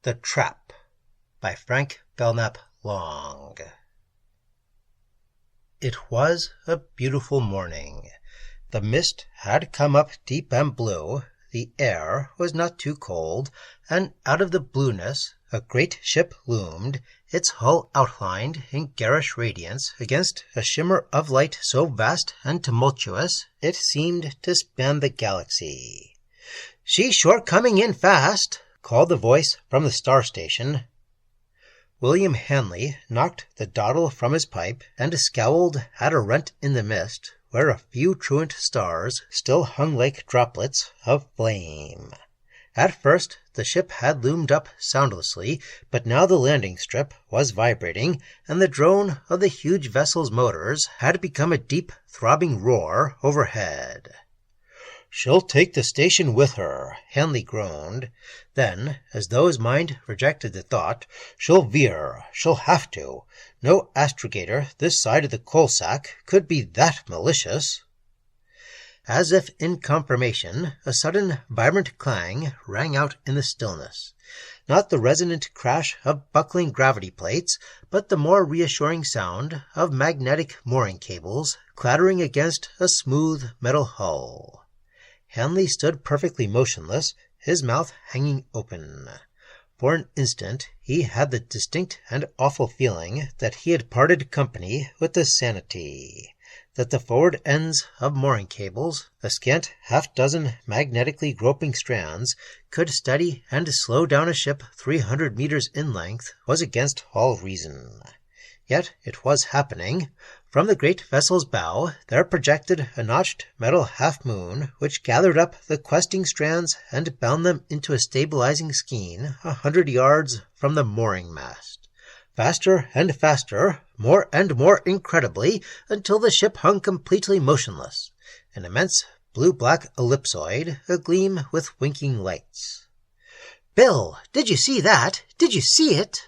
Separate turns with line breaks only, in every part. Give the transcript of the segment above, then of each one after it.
The Trap by Frank Belknap Long. It was a beautiful morning. The mist had come up deep and blue, the air was not too cold, and out of the blueness a great ship loomed, its hull outlined in garish radiance against a shimmer of light so vast and tumultuous it seemed to span the galaxy. "She's sure coming in fast," called the voice from the star station. William Hanley knocked the dottle from his pipe and scowled at a rent in the mist where a few truant stars still hung like droplets of flame. At first the ship had loomed up soundlessly, but now the landing strip was vibrating, and the drone of the huge vessel's motors had become a deep, throbbing roar overhead. "She'll take the station with her," Hanley groaned. Then, as though his mind rejected the thought, "She'll veer. She'll have to. No astrogator this side of the coal sack could be that malicious." As if in confirmation, a sudden vibrant clang rang out in the stillness. Not the resonant crash of buckling gravity plates, but the more reassuring sound of magnetic mooring cables clattering against a smooth metal hull. Hanley stood perfectly motionless, his mouth hanging open. For an instant he had the distinct and awful feeling that he had parted company with the sanity, that the forward ends of mooring cables, a scant half-dozen magnetically groping strands, could steady and slow down a ship 300 meters in length, was against all reason. Yet it was happening. From the great vessel's bow there projected a notched metal half-moon which gathered up the questing strands and bound them into a stabilizing skein 100 yards from the mooring mast. Faster and faster, more and more incredibly, until the ship hung completely motionless, an immense blue-black ellipsoid agleam with winking lights. "Bill, did you see that? Did you see it?"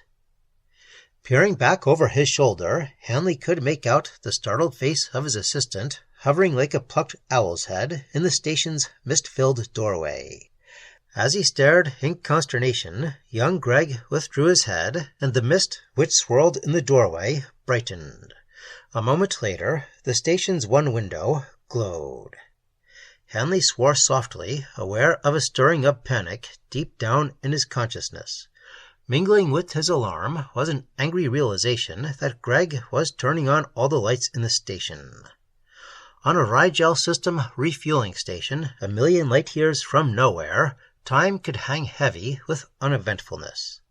Peering back over his shoulder, Hanley could make out the startled face of his assistant, hovering like a plucked owl's head in the station's mist-filled doorway. As he stared in consternation, young Gregg withdrew his head, and the mist which swirled in the doorway brightened. A moment later, the station's one window glowed. Hanley swore softly, aware of a stirring of panic deep down in his consciousness. Mingling with his alarm was an angry realization that Gregg was turning on all the lights in the station. On a Rigel system refueling station a million light-years from nowhere, time could hang heavy with uneventfulness.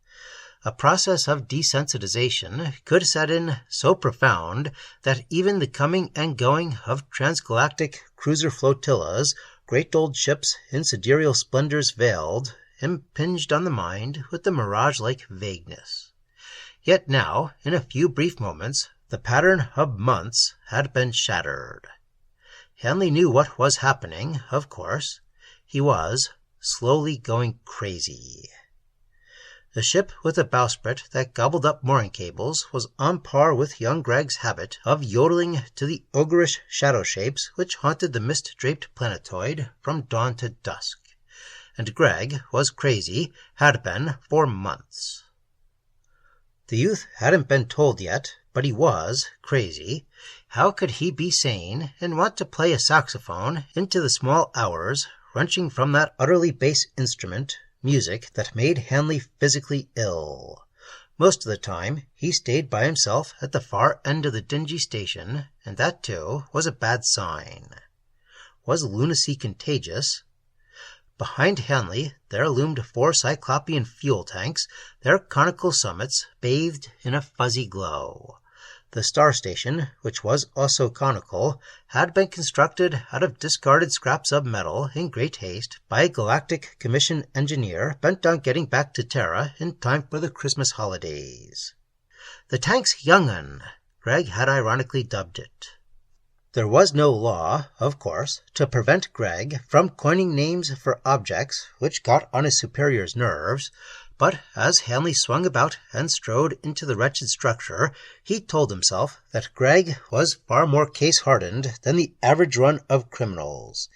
A process of desensitization could set in so profound that even the coming and going of transgalactic cruiser flotillas, great old ships in sidereal splendors veiled, impinged on the mind with the mirage-like vagueness. Yet now, in a few brief moments, the pattern of months had been shattered. Hanley knew what was happening, of course. He was slowly going crazy. The ship with a bowsprit that gobbled up mooring cables was on par with young Gregg's habit of yodeling to the ogreish shadow shapes which haunted the mist-draped planetoid from dawn to dusk. And Gregg was crazy, had been for months. The youth hadn't been told yet, but he was crazy. How could he be sane and want to play a saxophone into the small hours, wrenching from that utterly base instrument music that made Hanley physically ill? Most of the time he stayed by himself at the far end of the dingy station, and that too was a bad sign. Was lunacy contagious? Behind Hanley there loomed 4 cyclopean fuel tanks, their conical summits bathed in a fuzzy glow. The star station, which was also conical, had been constructed out of discarded scraps of metal in great haste by a galactic commission engineer bent on getting back to Terra in time for the Christmas holidays. "The tank's young'un," Gregg had ironically dubbed it. There was no law, of course, to prevent Gregg from coining names for objects which got on his superior's nerves, but as Hanley swung about and strode into the wretched structure, he told himself that Gregg was far more case-hardened than the average run of criminals.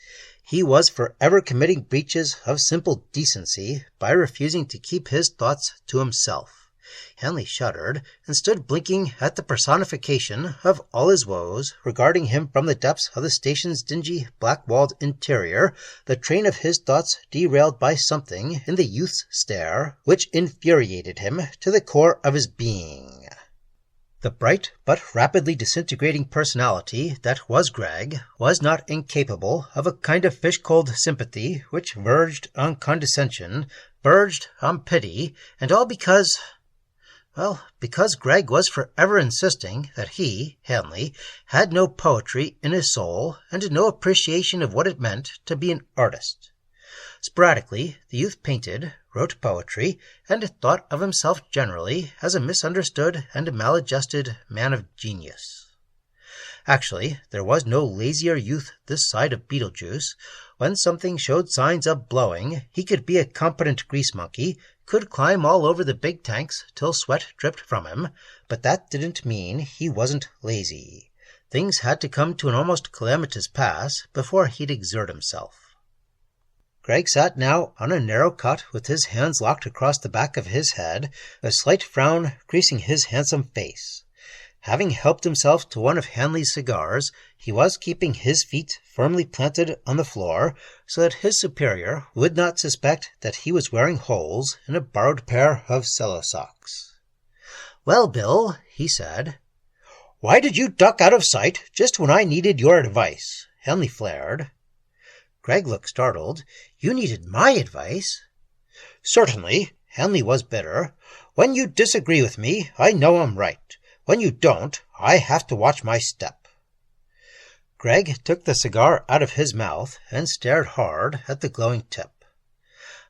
He was forever committing breaches of simple decency by refusing to keep his thoughts to himself. Hanley shuddered and stood blinking at the personification of all his woes, regarding him from the depths of the station's dingy, black-walled interior, the train of his thoughts derailed by something in the youth's stare, which infuriated him to the core of his being. The bright but rapidly disintegrating personality that was Greg was not incapable of a kind of fish-cold sympathy which verged on condescension, verged on pity, and all because Greg was forever insisting that he, Hanley, had no poetry in his soul and no appreciation of what it meant to be an artist. Sporadically, the youth painted, wrote poetry, and thought of himself generally as a misunderstood and maladjusted man of genius. Actually, there was no lazier youth this side of Beetlejuice. When something showed signs of blowing, he could be a competent grease monkey, could climb all over the big tanks till sweat dripped from him, but that didn't mean he wasn't lazy. Things had to come to an almost calamitous pass before he'd exert himself. Greg sat now on a narrow cot with his hands locked across the back of his head, a slight frown creasing his handsome face. Having helped himself to one of Hanley's cigars, he was keeping his feet firmly planted on the floor so that his superior would not suspect that he was wearing holes in a borrowed pair of cello socks. "Well, Bill," he said. "Why did you duck out of sight just when I needed your advice?" Hanley flared. Greg looked startled. "You needed my advice?" "Certainly." Hanley was bitter. "When you disagree with me, I know I'm right. When you don't, I have to watch my step." Greg took the cigar out of his mouth and stared hard at the glowing tip.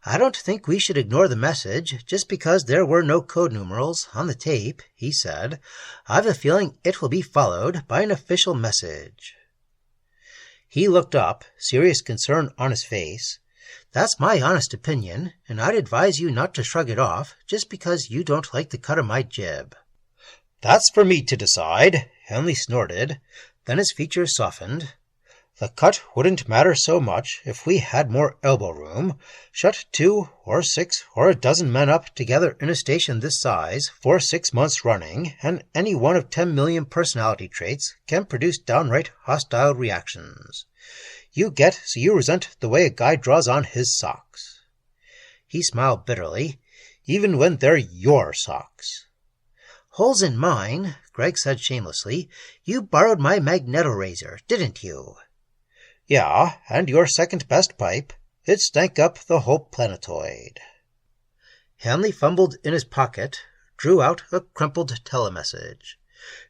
"I don't think we should ignore the message just because there were no code numerals on the tape," he said. "I've a feeling it will be followed by an official message." He looked up, serious concern on his face. "That's my honest opinion, and I'd advise you not to shrug it off just because you don't like the cut of my jib." "That's for me to decide," Hanley snorted. Then his features softened. "The cut wouldn't matter so much if we had more elbow room. Shut 2 or 6 or a dozen men up together in a station this size for 6 months running, and any one of 10 million personality traits can produce downright hostile reactions. You get so you resent the way a guy draws on his socks." He smiled bitterly. "Even when they're your socks." "Holes in mine," Greg said shamelessly. "You borrowed my magneto-razor, didn't you?" "Yeah, and your second-best pipe. It stank up the whole planetoid." Hanley fumbled in his pocket, drew out a crumpled telemessage.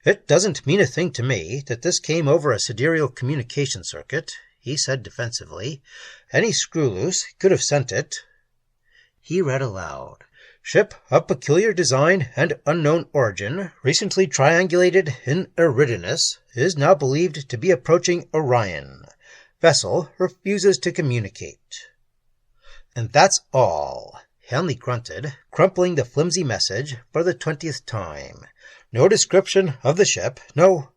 "It doesn't mean a thing to me that this came over a sidereal communication circuit," he said defensively. "Any screw loose could have sent it." He read aloud. "Ship of peculiar design and unknown origin, recently triangulated in Eridanus, is now believed to be approaching Orion. Vessel refuses to communicate." "And that's all," Hanley grunted, crumpling the flimsy message for the 20th time. "No description of the ship, no—"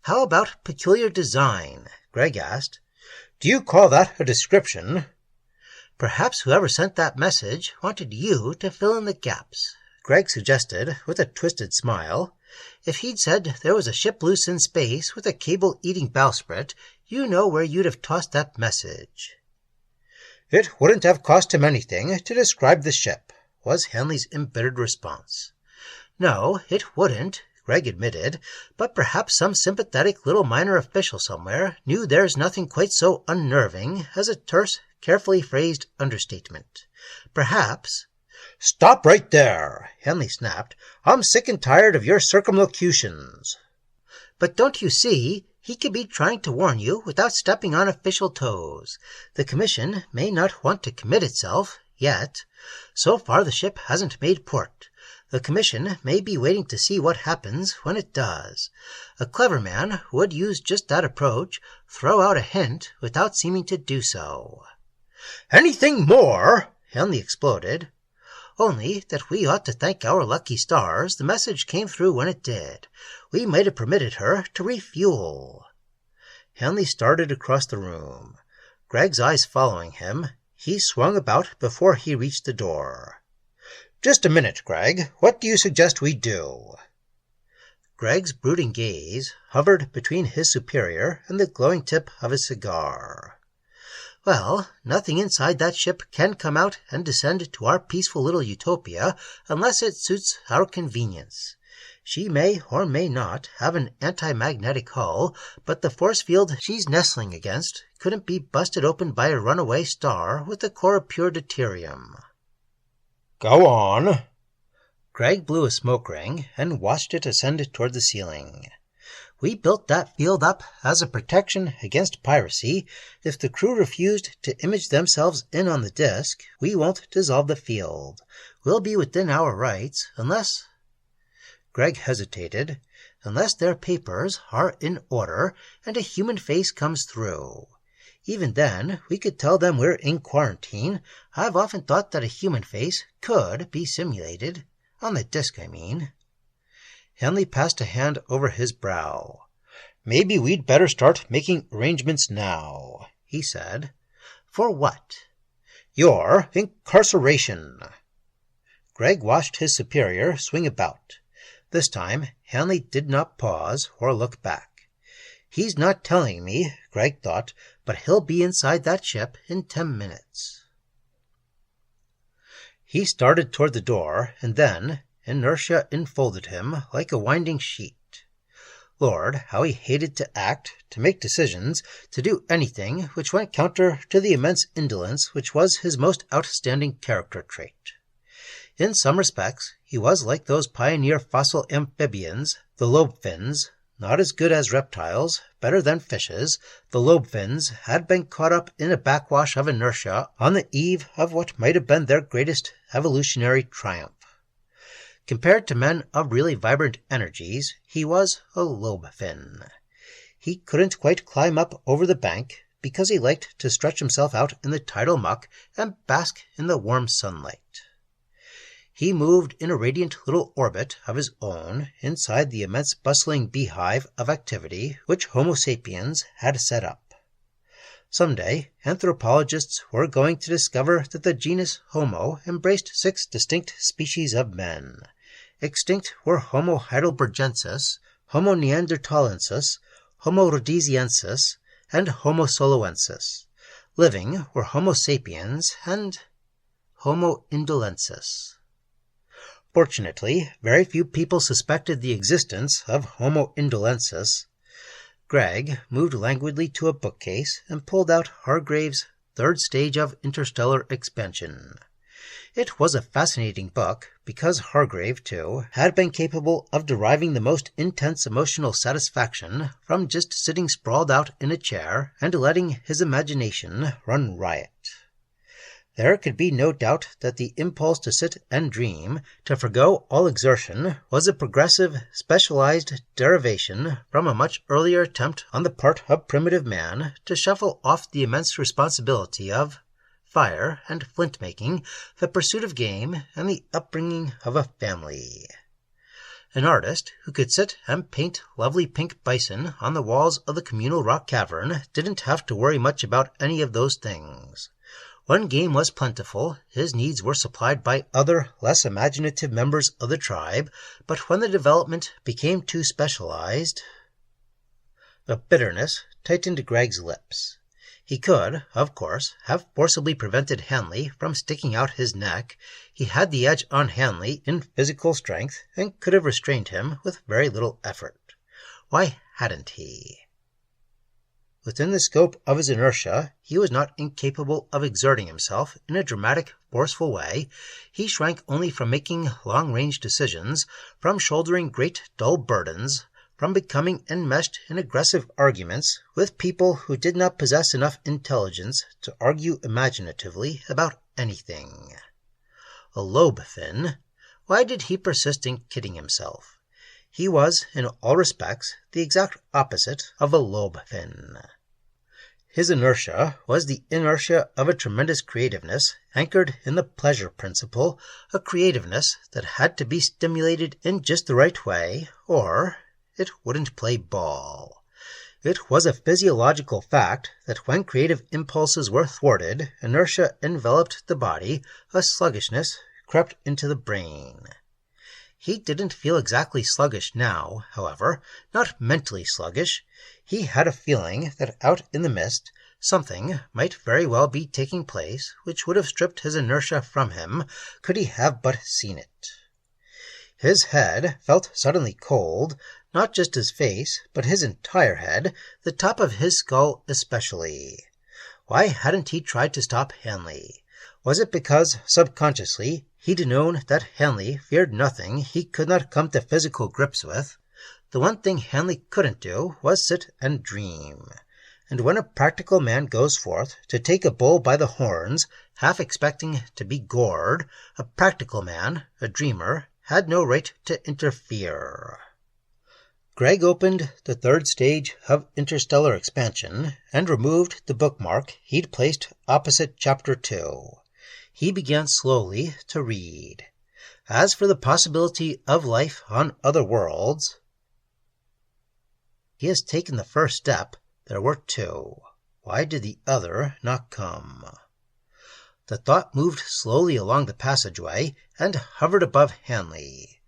"How about peculiar design?" Greg asked. "Do you call that a description?" "Perhaps whoever sent that message wanted you to fill in the gaps," Greg suggested with a twisted smile. "If he'd said there was a ship loose in space with a cable-eating bowsprit, you know where you'd have tossed that message." "It wouldn't have cost him anything to describe the ship," was Hanley's embittered response. "No, it wouldn't," Greg admitted, "but perhaps some sympathetic little minor official somewhere knew there's nothing quite so unnerving as a terse, carefully phrased understatement. Perhaps—" "Stop right there!" Hanley snapped. "I'm sick and tired of your circumlocutions." "But don't you see? He could be trying to warn you without stepping on official toes. The Commission may not want to commit itself, yet. So far the ship hasn't made port. The Commission may be waiting to see what happens when it does. A clever man would use just that approach, throw out a hint without seeming to do so." "Anything more?" Hanley exploded. "Only that we ought to thank our lucky stars the message came through when it did. We might have permitted her to refuel." Hanley started across the room. Greg's eyes following him, he swung about before he reached the door. "Just a minute, Greg. What do you suggest we do?" Greg's brooding gaze hovered between his superior and the glowing tip of his cigar. "Well, nothing inside that ship can come out and descend to our peaceful little utopia unless it suits our convenience. She may or may not have an anti-magnetic hull, but the force field she's nestling against couldn't be busted open by a runaway star with a core of pure deuterium."
"Go on."
Greg blew a smoke ring and watched it ascend toward the ceiling. "We built that field up as a protection against piracy. If the crew refused to image themselves in on the disk, we won't dissolve the field. We'll be within our rights unless—" Greg hesitated. "Unless their papers are in order and a human face comes through. Even then, we could tell them we're in quarantine. I've often thought that a human face could be simulated. On the disk, I mean." Hanley passed a hand over his brow.
"Maybe we'd better start making arrangements now,"
he said. "For what?"
"Your incarceration."
Greg watched his superior swing about. This time, Hanley did not pause or look back. "He's not telling me," Greg thought, "but he'll be inside that ship in 10 minutes." He started toward the door, and then inertia enfolded him like a winding sheet. Lord, how he hated to act, to make decisions, to do anything which went counter to the immense indolence which was his most outstanding character trait. In some respects, he was like those pioneer fossil amphibians, the lobe-fins, not as good as reptiles, better than fishes. The lobe-fins had been caught up in a backwash of inertia on the eve of what might have been their greatest evolutionary triumph. Compared to men of really vibrant energies, he was a lobe-fin. He couldn't quite climb up over the bank because he liked to stretch himself out in the tidal muck and bask in the warm sunlight. He moved in a radiant little orbit of his own inside the immense bustling beehive of activity which Homo sapiens had set up. Someday, anthropologists were going to discover that the genus Homo embraced 6 distinct species of men. Extinct were Homo heidelbergensis, Homo neanderthalensis, Homo rhodesiensis, and Homo soloensis. Living were Homo sapiens and Homo indolensis. Fortunately, very few people suspected the existence of Homo indolensis. Greg moved languidly to a bookcase and pulled out Hargrave's Third Stage of Interstellar Expansion. It was a fascinating book because Hargrave, too, had been capable of deriving the most intense emotional satisfaction from just sitting sprawled out in a chair and letting his imagination run riot. There could be no doubt that the impulse to sit and dream, to forgo all exertion, was a progressive, specialized derivation from a much earlier attempt on the part of primitive man to shuffle off the immense responsibility of fire and flint-making, the pursuit of game, and the upbringing of a family. An artist who could sit and paint lovely pink bison on the walls of the communal rock cavern didn't have to worry much about any of those things. When game was plentiful, his needs were supplied by other, less imaginative members of the tribe, but when the development became too specialized... The bitterness tightened Greg's lips. He could, of course, have forcibly prevented Hanley from sticking out his neck. He had the edge on Hanley in physical strength and could have restrained him with very little effort. Why hadn't he? Within the scope of his inertia, he was not incapable of exerting himself in a dramatic, forceful way. He shrank only from making long-range decisions, from shouldering great, dull burdens, from becoming enmeshed in aggressive arguments with people who did not possess enough intelligence to argue imaginatively about anything. A lobe-fin? Why did he persist in kidding himself? He was, in all respects, the exact opposite of a lobe-fin. His inertia was the inertia of a tremendous creativeness anchored in the pleasure principle, a creativeness that had to be stimulated in just the right way, or it wouldn't play ball. It was a physiological fact that when creative impulses were thwarted, inertia enveloped the body, a sluggishness crept into the brain. He didn't feel exactly sluggish now, however, not mentally sluggish. He had a feeling that out in the mist, something might very well be taking place which would have stripped his inertia from him could he have but seen it. His head felt suddenly cold, not just his face, but his entire head, the top of his skull especially. Why hadn't he tried to stop Hanley? Was it because, subconsciously, he'd known that Hanley feared nothing he could not come to physical grips with? The one thing Hanley couldn't do was sit and dream. And when a practical man goes forth to take a bull by the horns, half expecting to be gored, a practical man, a dreamer, had no right to interfere. Greg opened the third stage of interstellar expansion and removed the bookmark he'd placed opposite Chapter 2. He began slowly to read. As for the possibility of life on other worlds, he has taken the first step. There were two. Why did the other not come? The thought moved slowly along the passageway and hovered above Hanley.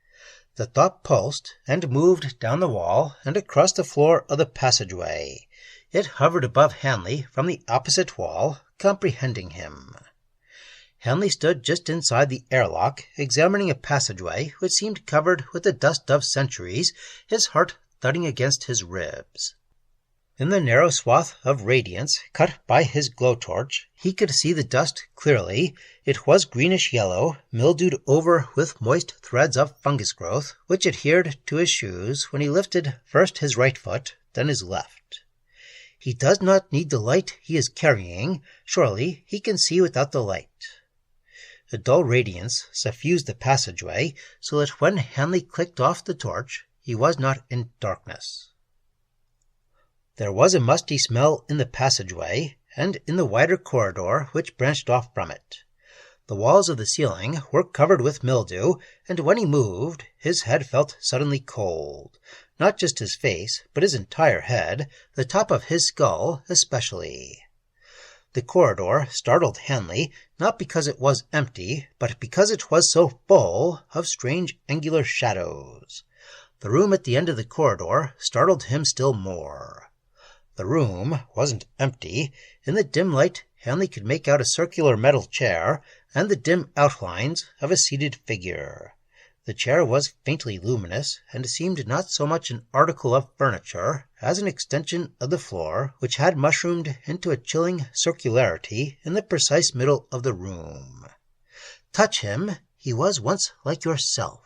The thought pulsed and moved down the wall and across the floor of the passageway. It hovered above Hanley from the opposite wall, comprehending him. Hanley stood just inside the airlock, examining a passageway which seemed covered with the dust of centuries, his heart thudding against his ribs. In the narrow swath of radiance cut by his glowtorch, he could see the dust clearly. It was greenish-yellow, mildewed over with moist threads of fungus growth, which adhered to his shoes when he lifted first his right foot, then his left. He does not need the light he is carrying. Surely he can see without the light. A dull radiance suffused the passageway, so that when Hanley clicked off the torch, he was not in darkness. There was a musty smell in the passageway, and in the wider corridor which branched off from it. The walls of the ceiling were covered with mildew, and when he moved, his head felt suddenly cold. Not just his face, but his entire head, the top of his skull especially. The corridor startled Hanley, not because it was empty, but because it was so full of strange angular shadows. The room at the end of the corridor startled him still more. The room wasn't empty. In the dim light, Hanley could make out a circular metal chair and the dim outlines of a seated figure. The chair was faintly luminous and seemed not so much an article of furniture as an extension of the floor which had mushroomed into a chilling circularity in the precise middle of the room. Touch him, he was once like yourself.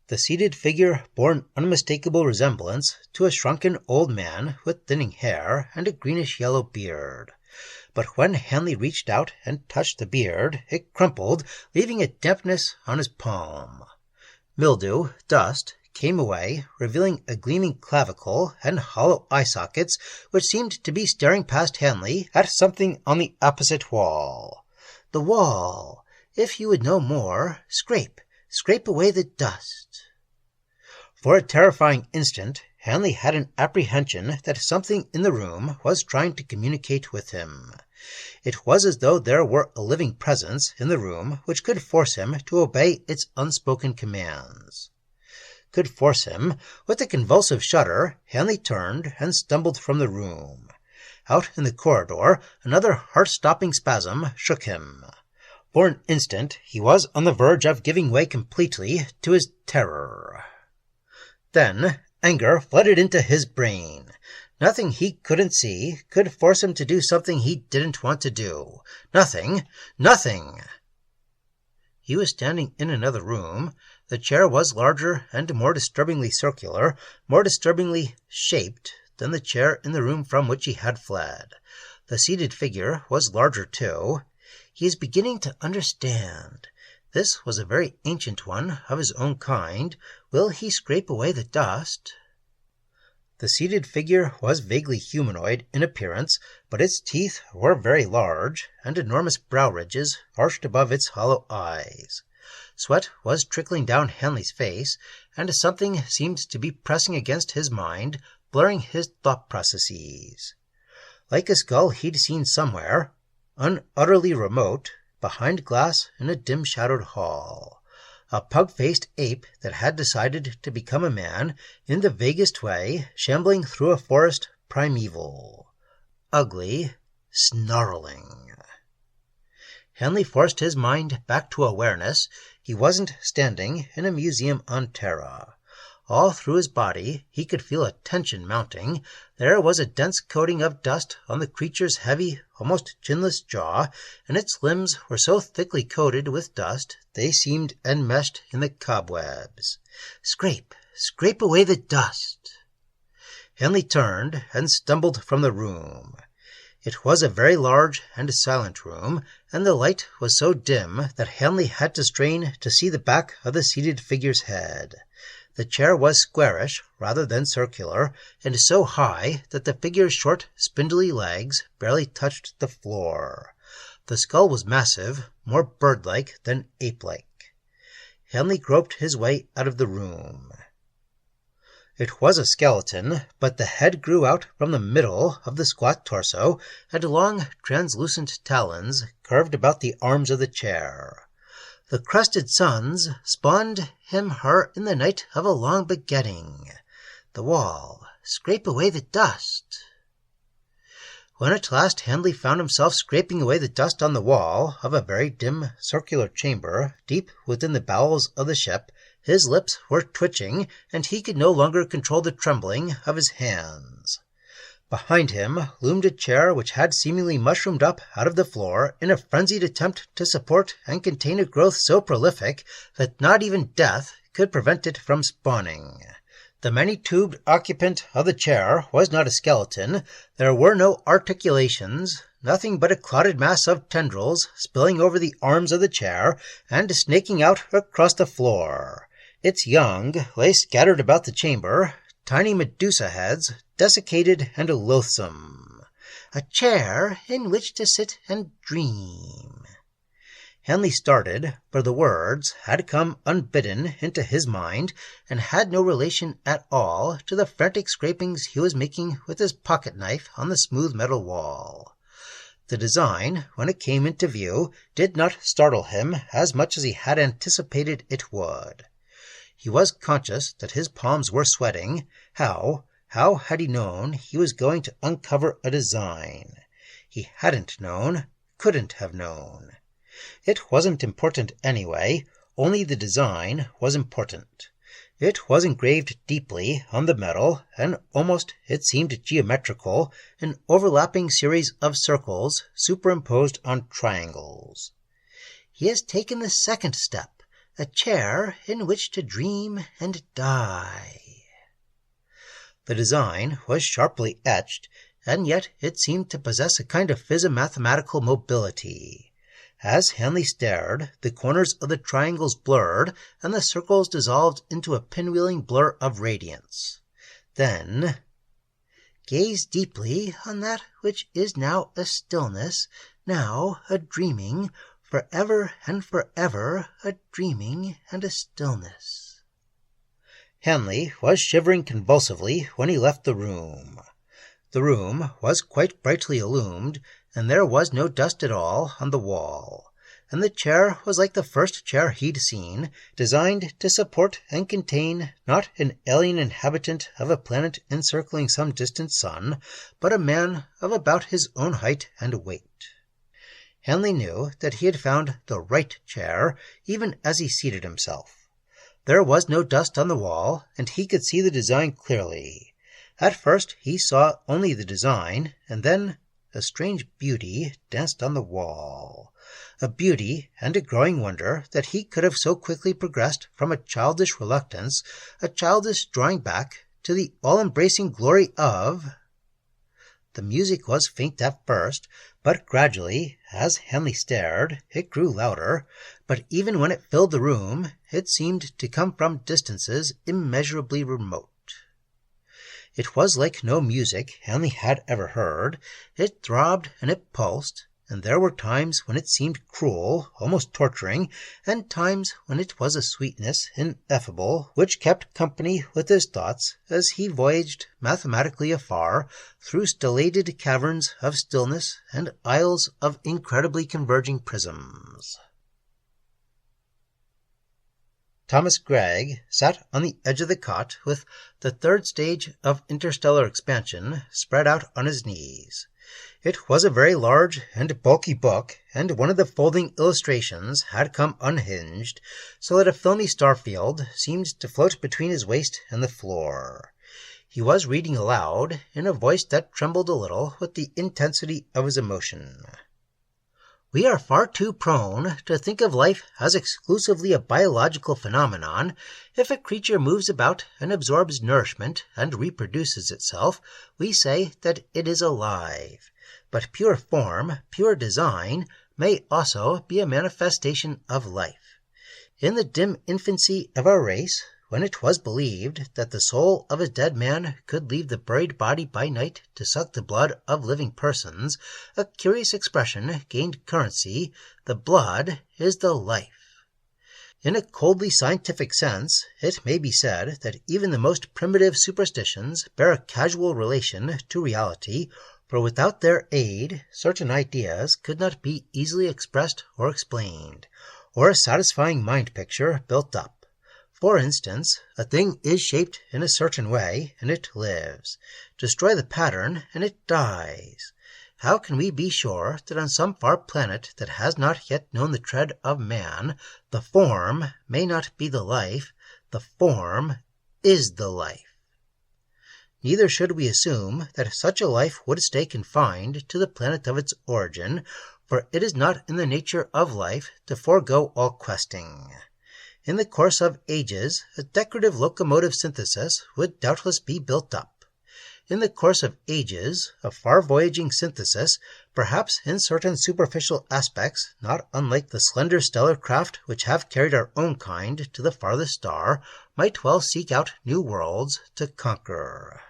The seated figure bore an unmistakable resemblance to a shrunken old man with thinning hair and a greenish-yellow beard. But when Hanley reached out and touched the beard, it crumpled, leaving a dampness on his palm. Mildew, dust, came away, revealing a gleaming clavicle and hollow eye sockets which seemed to be staring past Hanley at something on the opposite wall. The wall! If you would know more, scrape away the dust. For a terrifying instant, Hanley had an apprehension that something in the room was trying to communicate with him. It was as though there were a living presence in the room which could force him to obey its unspoken commands. Could force him. With a convulsive shudder, Hanley turned and stumbled from the room. Out in the corridor, another heart-stopping spasm shook him. For an instant, he was on the verge of giving way completely to his terror. Then anger flooded into his brain. Nothing he couldn't see could force him to do something he didn't want to do. Nothing! He was standing in another room. The chair was larger and more disturbingly circular, more disturbingly shaped than the chair in the room from which he had fled. The seated figure was larger too. He is beginning to understand. This was a very ancient one of his own kind. Will he scrape away the dust? The seated figure was vaguely humanoid in appearance, but its teeth were very large, and enormous brow ridges arched above its hollow eyes. Sweat was trickling down Hanley's face, and something seemed to be pressing against his mind, blurring his thought processes. Like a skull he'd seen somewhere, unutterly remote, behind glass in a dim-shadowed hall. A pug-faced ape that had decided to become a man in the vaguest way, shambling through a forest primeval. Ugly, snarling. Hanley forced his mind back to awareness. He wasn't standing in a museum on Terra. All through his body he could feel a tension mounting. There was a dense coating of dust on the creature's heavy, almost chinless jaw, and its limbs were so thickly coated with dust they seemed enmeshed in the cobwebs. Scrape, scrape away the dust. Hanley turned and stumbled from the room. It was a very large and silent room, and the light was so dim that Hanley had to strain to see the back of the seated figure's head. The chair was squarish rather than circular, and so high that the figure's short, spindly legs barely touched the floor. The skull was massive, more bird-like than ape-like. Hanley groped his way out of the room. It was a skeleton, but the head grew out from the middle of the squat torso, and long, translucent talons curved about the arms of the chair. The crusted suns spawned him/her in the night of a long begetting. The wall, scrape away the dust. When at last Hanley found himself scraping away the dust on the wall of a very dim circular chamber deep within the bowels of the ship, his lips were twitching, and he could no longer control the trembling of his hands. Behind him loomed a chair which had seemingly mushroomed up out of the floor in a frenzied attempt to support and contain a growth so prolific that not even death could prevent it from spawning. The many-tubed occupant of the chair was not a skeleton. There were no articulations, nothing but a clotted mass of tendrils spilling over the arms of the chair and snaking out across the floor. Its young lay scattered about the chamber, tiny Medusa heads, desiccated and loathsome. A chair in which to sit and dream. Hanley started, for the words had come unbidden into his mind and had no relation at all to the frantic scrapings he was making with his pocket-knife on the smooth metal wall. The design, when it came into view, did not startle him as much as he had anticipated it would. He was conscious that his palms were sweating. How had he known he was going to uncover a design? He hadn't known, couldn't have known. It wasn't important anyway, only the design was important. It was engraved deeply on the metal, and almost it seemed geometrical, an overlapping series of circles superimposed on triangles. He has taken the second step, a chair in which to dream and die. The design was sharply etched, and yet it seemed to possess a kind of physimathematical mobility. As Hanley stared, the corners of the triangles blurred, and the circles dissolved into a pinwheeling blur of radiance. Then, gaze deeply on that which is now a stillness, now a dreaming, forever and forever a dreaming and a stillness. Hanley was shivering convulsively when he left the room. The room was quite brightly illumined, and there was no dust at all on the wall, and the chair was like the first chair he'd seen, designed to support and contain not an alien inhabitant of a planet encircling some distant sun, but a man of about his own height and weight. Hanley knew that he had found the right chair, even as he seated himself. There was no dust on the wall, and he could see the design clearly. At first he saw only the design, and then a strange beauty danced on the wall. A beauty and a growing wonder that he could have so quickly progressed from a childish reluctance, a childish drawing back, to the all-embracing glory of... The music was faint at first, but gradually, as Hanley stared, it grew louder, but even when it filled the room, it seemed to come from distances immeasurably remote. It was like no music Hanley had ever heard. It throbbed and it pulsed, and there were times when it seemed cruel, almost torturing, and times when it was a sweetness ineffable which kept company with his thoughts as he voyaged mathematically afar through stellated caverns of stillness and isles of incredibly converging prisms. Thomas Gregg sat on the edge of the cot with the third stage of interstellar expansion spread out on his knees. It was a very large and bulky book, and one of the folding illustrations had come unhinged, so that a filmy star field seemed to float between his waist and the floor. He was reading aloud, in a voice that trembled a little with the intensity of his emotion. We are far too prone to think of life as exclusively a biological phenomenon. If a creature moves about and absorbs nourishment and reproduces itself, we say that it is alive. But pure form, pure design, may also be a manifestation of life. In the dim infancy of our race, when it was believed that the soul of a dead man could leave the buried body by night to suck the blood of living persons, a curious expression gained currency: the blood is the life. In a coldly scientific sense, it may be said that even the most primitive superstitions bear a casual relation to reality, for without their aid certain ideas could not be easily expressed or explained, or a satisfying mind picture built up. For instance, a thing is shaped in a certain way, and it lives. Destroy the pattern, and it dies. How can we be sure that on some far planet that has not yet known the tread of man, the form may not be the life? The form is the life. Neither should we assume that such a life would stay confined to the planet of its origin, for it is not in the nature of life to forego all questing. In the course of ages, a decorative locomotive synthesis would doubtless be built up. In the course of ages, a far-voyaging synthesis, perhaps in certain superficial aspects not unlike the slender stellar craft which have carried our own kind to the farthest star, might well seek out new worlds to conquer.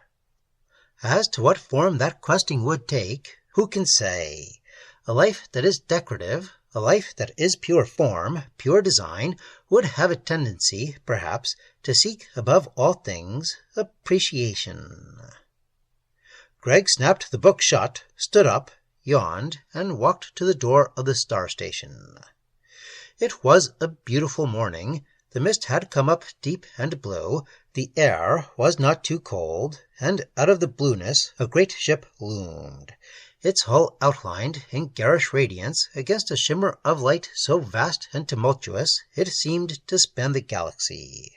As to what form that questing would take, who can say? A life that is decorative, a life that is pure form, pure design, would have a tendency, perhaps, to seek above all things appreciation. Gregg snapped the book shut, stood up, yawned, and walked to the door of the star station. It was a beautiful morning. The mist had come up deep and blue, the air was not too cold, and out of the blueness a great ship loomed, its hull outlined in garish radiance against a shimmer of light so vast and tumultuous it seemed to span the galaxy.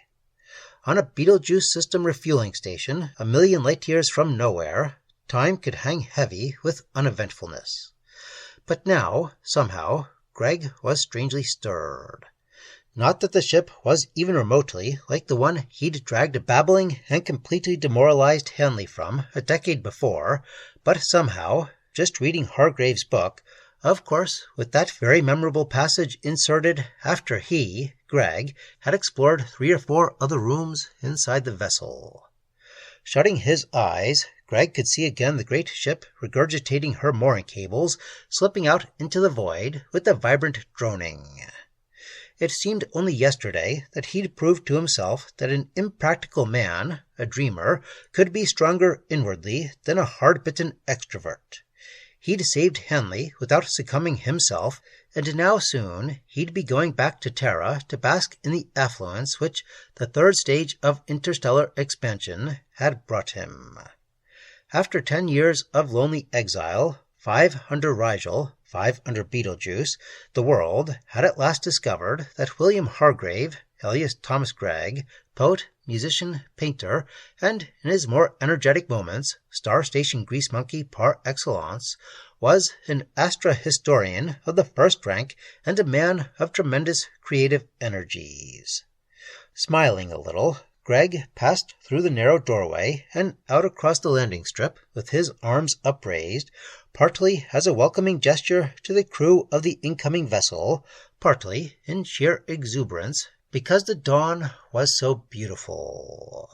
On a Betelgeuse system refueling station, a million light-years from nowhere, time could hang heavy with uneventfulness. But now, somehow, Gregg was strangely stirred. Not that the ship was even remotely like the one he'd dragged a babbling and completely demoralized Hanley from a decade before, but somehow, just reading Hargrave's book, of course with that very memorable passage inserted after he, Gregg, had explored 3 or 4 other rooms inside the vessel. Shutting his eyes, Gregg could see again the great ship regurgitating her mooring cables, slipping out into the void with a vibrant droning. It seemed only yesterday that he'd proved to himself that an impractical man, a dreamer, could be stronger inwardly than a hard-bitten extrovert. He'd saved Hanley without succumbing himself, and now soon he'd be going back to Terra to bask in the affluence which the third stage of interstellar expansion had brought him. After 10 years of lonely exile, 5 under Rigel, 5 under Betelgeuse, the world had at last discovered that William Hargrave, alias Thomas Gregg, poet, musician, painter, and, in his more energetic moments, star station grease monkey par excellence, was an astrohistorian of the first rank and a man of tremendous creative energies. Smiling a little, Gregg passed through the narrow doorway and out across the landing strip with his arms upraised, partly as a welcoming gesture to the crew of the incoming vessel, partly in sheer exuberance because the dawn was so beautiful.